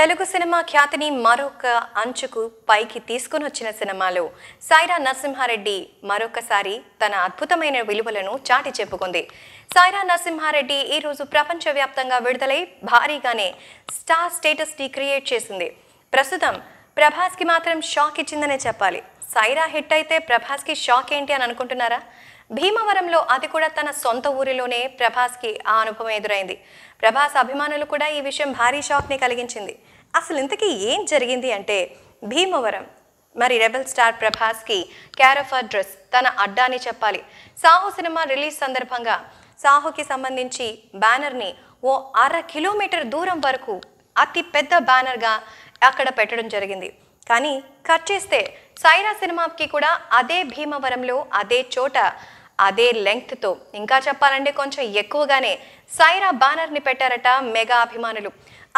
Telugu cinema ఖ్యాతిని మరొక అంచుకు పైకి తీసుకొని వచ్చిన సినిమాలో సైరా నరసింహారెడ్డి మరొకసారి తన అద్భుతమైన విలువలను చాటి చెప్పుకుంది. సైరా నరసింహారెడ్డి ఈ రోజు ప్రపంచవ్యాప్తంగా విడుదలై భారీగానే స్టార్ స్టేటస్ ని క్రియేట్ చేసింది. ప్రస్తుతం ప్రభాస్ కి మాత్రం షాక్ ఇచ్చిందనే చెప్పాలి. సైరా హిట్ అయితే ప్రభాస్ కి షాక్ ఏంటి అని అనుకుంటున్నారా? భీమవరంలో అది కూడా తన సొంత ఊరిలోనే ప్రభాస్కి ఆ అనుభవం ఎదురైంది. ప్రభాస్ అభిమానులు కూడా ఈ విషయం భారీ షాక్ని కలిగించింది. అసలు ఇంతకీ ఏం జరిగింది అంటే, భీమవరం మరి రెబెల్ స్టార్ ప్రభాస్కి కేర్ ఆఫ్ అడ్రస్ తన అడ్డాని చెప్పాలి. సాహో సినిమా రిలీజ్ సందర్భంగా సాహోకి సంబంధించి బ్యానర్ని ఓ 1/2 కిలోమీటర్ దూరం వరకు అతి పెద్ద బ్యానర్గా అక్కడ పెట్టడం జరిగింది. కానీ కట్ చేస్తే సైరా సినిమాకి కూడా అదే భీమవరంలో అదే చోట అదే లెంగ్త్తో, ఇంకా చెప్పాలంటే కొంచెం ఎక్కువగానే సైరా బ్యానర్ని పెట్టారట మెగా అభిమానులు.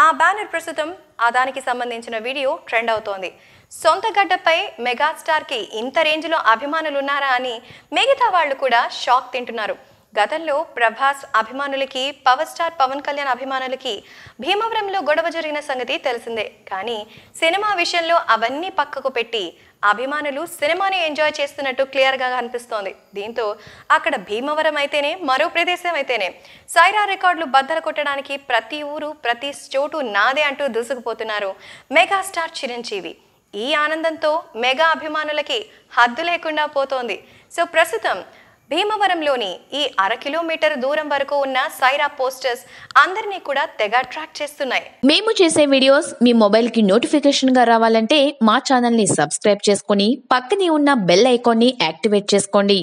ఆ బ్యానర్ ప్రస్తుతం దానికి సంబంధించిన వీడియో ట్రెండ్ అవుతోంది. సొంత గడ్డపై మెగాస్టార్కి ఇంత రేంజ్లో అభిమానులు ఉన్నారా అని మిగతా వాళ్ళు కూడా షాక్ తింటున్నారు. గతంలో ప్రభాస్ అభిమానులకి, పవర్ స్టార్ పవన్ కళ్యాణ్ అభిమానులకి భీమవరంలో గొడవ జరిగిన సంగతి తెలిసిందే. కానీ సినిమా విషయంలో అవన్నీ పక్కకు పెట్టి అభిమానులు సినిమాని ఎంజాయ్ చేస్తున్నట్టు క్లియర్గా కనిపిస్తోంది. దీంతో అక్కడ భీమవరం అయితేనే, మరో ప్రదేశం అయితేనే సైరా రికార్డులు బద్దలు కొట్టడానికి ప్రతి ఊరు, ప్రతి చోటు నాదే అంటూ దూసుకుపోతున్నారు మెగాస్టార్ చిరంజీవి. ఈ ఆనందంతో మెగా అభిమానులకి హద్దు లేకుండా పోతోంది. సో ప్రస్తుతం భీమవరంలోని ఈ 1/2 కిలోమీటర్ దూరం వరకు ఉన్న సైరా పోస్టర్స్ అందరినీ కూడా తెగ అట్రాక్ట్ చేస్తున్నాయి. మేము చేసే వీడియోస్ మీ మొబైల్ కి నోటిఫికేషన్ గా రావాలంటే మా ఛానల్ ని సబ్స్క్రైబ్ చేసుకుని పక్కనే ఉన్న బెల్ ఐకాన్ ని యాక్టివేట్ చేసుకోండి.